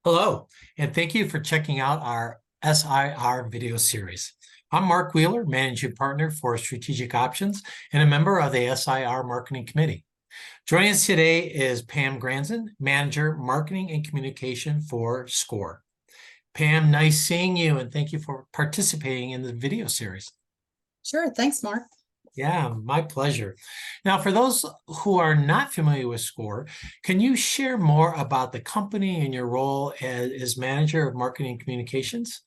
Hello, and thank you for checking out our SIR video series. I'm Mark Wheeler, Managing Partner for Strategic Options and a member of the SIR Marketing Committee. Joining us today is Pam Granzin, Manager, Marketing and Communication for SCORE. Pam, nice seeing you, and thank you for participating in the video series. Sure. Thanks, Mark. Yeah, my pleasure. Now, for those who are not familiar with SCORE, can you share more about the company and your role as Manager of Marketing Communications?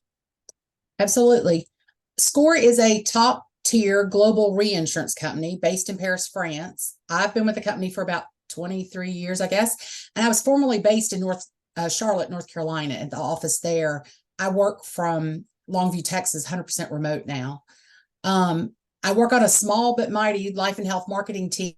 Absolutely. SCORE is a top tier global reinsurance company based in Paris, France. I've been with the company for about 23 years, I guess. And I was formerly based in Charlotte, North Carolina at the office there. I work from Longview, Texas, 100% remote now. I work on a small but mighty life and health marketing team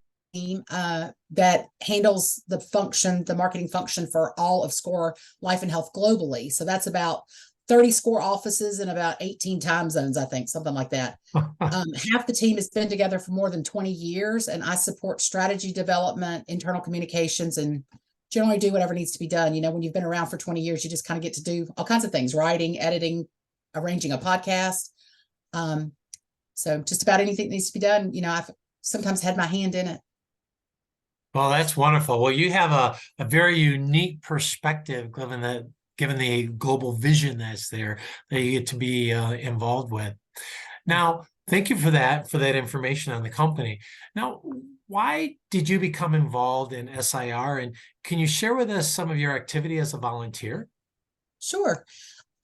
that handles the marketing function for all of SCORE Life and Health globally. So that's about 30 SCORE offices in about 18 time zones, I think, something like that. Half the team has been together for more than 20 years, and I support strategy development, internal communications, and generally do whatever needs to be done. You know, when you've been around for 20 years, you just kind of get to do all kinds of things: writing, editing, arranging a podcast. So just about anything that needs to be done, you know, I've sometimes had my hand in it. Well, that's wonderful. Well, you have a very unique perspective given the global vision that's there that you get to be involved with. Now, thank you for that information on the company. Now, why did you become involved in SIR, and can you share with us some of your activity as a volunteer? Sure.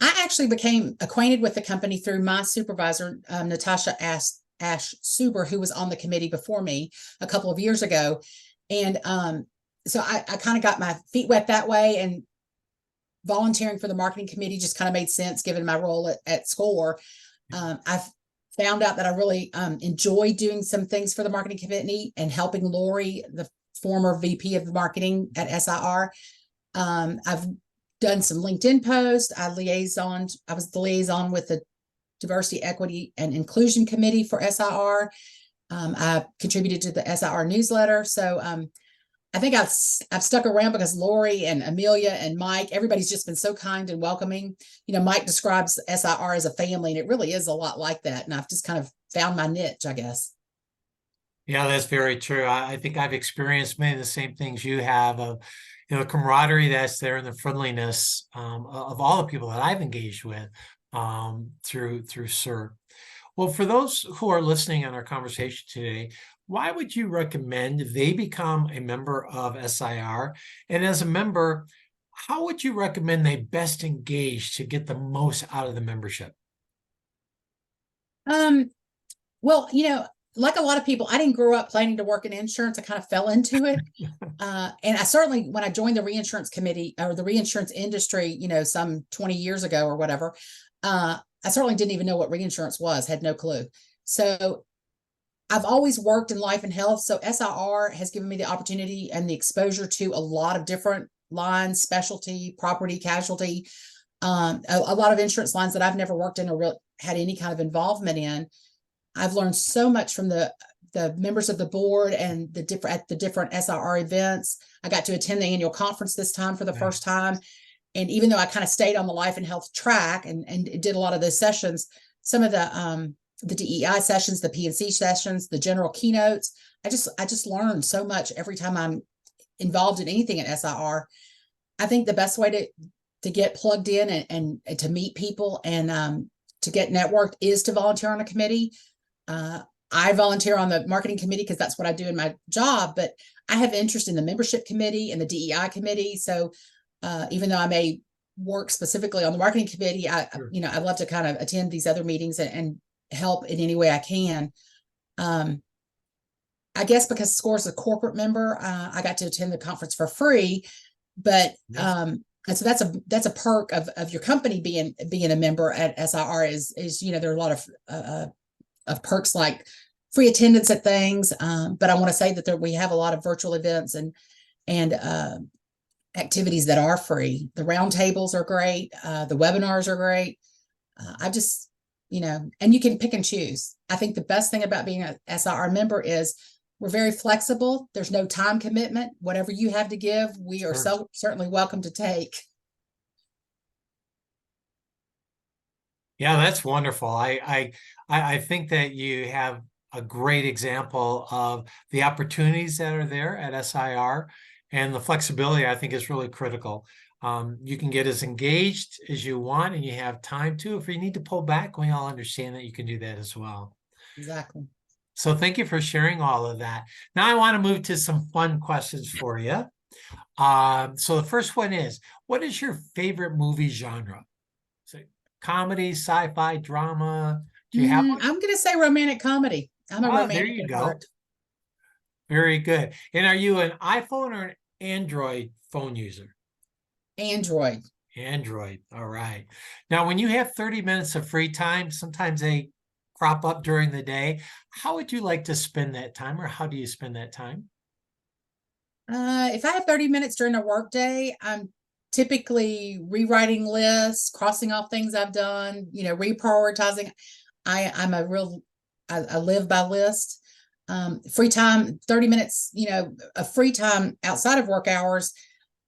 I actually became acquainted with the company through my supervisor, Natasha Ash Suber, who was on the committee before me a couple of years ago. And so I kind of got my feet wet that way, and volunteering for the marketing committee just kind of made sense given my role at SCORE. I've found out that I really enjoy doing some things for the marketing committee and helping Lori, the former VP of marketing at SIR. I've done some LinkedIn posts. I was the liaison with the Diversity, Equity, and Inclusion Committee for SIR. I contributed to the SIR newsletter. So I think I've stuck around because Lori and Amelia and Mike, everybody's just been so kind and welcoming. You know, Mike describes SIR as a family, and it really is a lot like that. And I've just kind of found my niche, I guess. Yeah, that's very true. I think I've experienced many of the same things you have of, camaraderie that's there and the friendliness of all the people that I've engaged with through SIR. Well, for those who are listening on our conversation today, why would you recommend they become a member of SIR? And as a member, how would you recommend they best engage to get the most out of the membership? Well, you know, like a lot of people, I didn't grow up planning to work in insurance. I kind of fell into it. And I certainly, when I joined the reinsurance committee or the reinsurance industry, you know, some 20 years ago or whatever, I certainly didn't even know what reinsurance was, had no clue. So I've always worked in life and health. So SIR has given me the opportunity and the exposure to a lot of different lines, specialty, property, casualty, a lot of insurance lines that I've never worked in or had any kind of involvement in. I've learned so much from the members of the board and the different SIR events. I got to attend the annual conference this time for the first time. And even though I kind of stayed on the life and health track and did a lot of those sessions, some of the DEI sessions, the P&C sessions, the general keynotes, I just learned so much every time I'm involved in anything at SIR. I think the best way to get plugged in and to meet people and to get networked is to volunteer on a committee. I volunteer on the marketing committee because that's what I do in my job, but I have interest in the membership committee and the DEI committee. So even though I may work specifically on the marketing committee, I'd love to kind of attend these other meetings and help in any way I can. I guess because SCORE is a corporate member, I got to attend the conference for free, but and so that's a perk of your company being a member at SIR is you know, there are a lot of perks like free attendance at things, but I want to say that we have a lot of virtual events and activities that are free. The roundtables are great. The webinars are great. I just, you know, and you can pick and choose. I think the best thing about being a SIR member is we're very flexible. There's no time commitment. Whatever you have to give, we are so certainly welcome to take. Yeah, that's wonderful. I think that you have a great example of the opportunities that are there at SIR, and the flexibility I think is really critical. You can get as engaged as you want and you have time to. If you need to pull back, we all understand that you can do that as well. Exactly. So thank you for sharing all of that. Now I want to move to some fun questions for you. So the first one is, what is your favorite movie genre? Is it comedy, sci-fi, drama? Do you have one? I'm going to say romantic comedy. I'm a Oh, there romantic you at go. heart. Very good. And are you an iPhone or an Android phone user? Android. Android. All right. Now, when you have 30 minutes of free time, sometimes they crop up during the day. How would you like to spend that time, or how do you spend that time? If I have 30 minutes during a workday, I'm typically rewriting lists, crossing off things I've done, reprioritizing. I'm a real, I live by list. Free time, 30 minutes, of free time outside of work hours.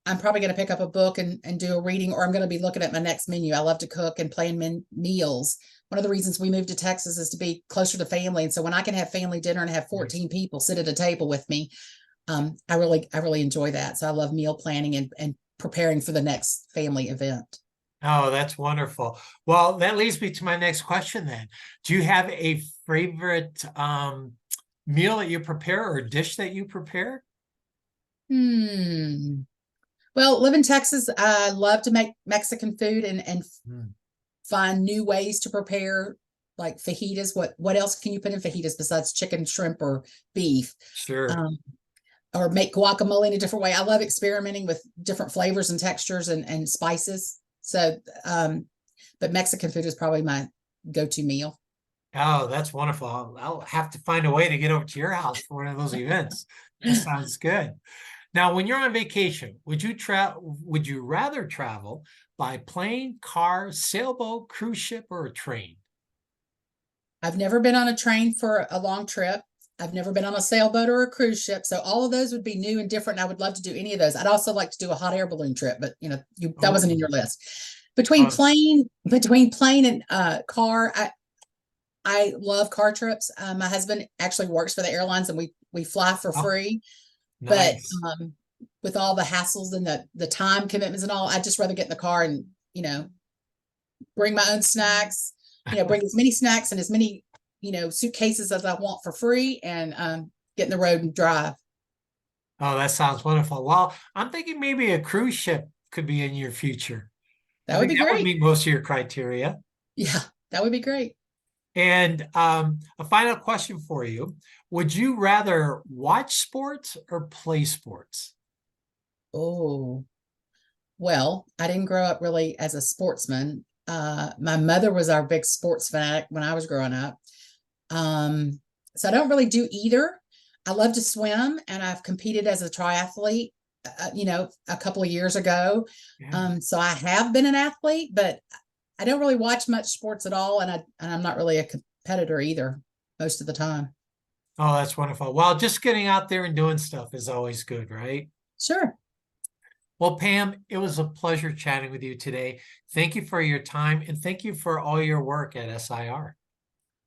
I'm probably going to pick up a book and do a reading, or I'm going to be looking at my next menu. I love to cook and plan meals. One of the reasons we moved to Texas is to be closer to family. And so when I can have family dinner and have Nice. 14 people sit at a table with me, I really enjoy that. So I love meal planning and preparing for the next family event. Oh, that's wonderful. Well, that leads me to my next question then. Do you have a favorite meal that you prepare or dish that you prepare? Hmm. Well, live in Texas, I love to make Mexican food and Hmm, find new ways to prepare like fajitas. What else can you put in fajitas besides chicken, shrimp, or beef? sure. Um, or make guacamole in a different way. I love experimenting with different flavors and textures and spices. So, but Mexican food is probably my go-to meal. Oh, that's wonderful. I'll have to find a way to get over to your house for one of those events. That sounds good. Now, when you're on vacation, would you rather travel by plane, car, sailboat, cruise ship, or a train? I've never been on a train for a long trip. I've never been on a sailboat or a cruise ship. So all of those would be new and different. And I would love to do any of those. I'd also like to do a hot air balloon trip, but that wasn't in Oh, your list. Between oh, plane and car, I love car trips. My husband actually works for the airlines and we fly for oh, free. But nice. with all the hassles and the time commitments and all, I'd just rather get in the car and, bring my own snacks, bring as many snacks and as many, suitcases as I want for free and get in the road and drive. Oh, that sounds wonderful. Well, I'm thinking maybe a cruise ship could be in your future. I That would think be that would great. meet most of your criteria. Yeah, that would be great. And a final question for you. Would you rather watch sports or play sports? Oh, well, I didn't grow up really as a sportsman. My mother was our big sports fanatic when I was growing up. Um, so I don't really do either. I love to swim and I've competed as a triathlete, a couple of years ago. Yeah. So I have been an athlete, but I don't really watch much sports at all. And I'm not really a competitor either most of the time. Oh, that's wonderful. Well, just getting out there and doing stuff is always good, right? Sure. Well, Pam, it was a pleasure chatting with you today. Thank you for your time and thank you for all your work at SIR.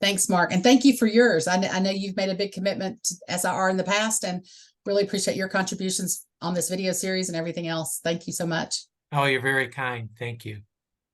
Thanks, Mark. And thank you for yours. I know you've made a big commitment to SIR in the past and really appreciate your contributions on this video series and everything else. Thank you so much. Oh, you're very kind. Thank you.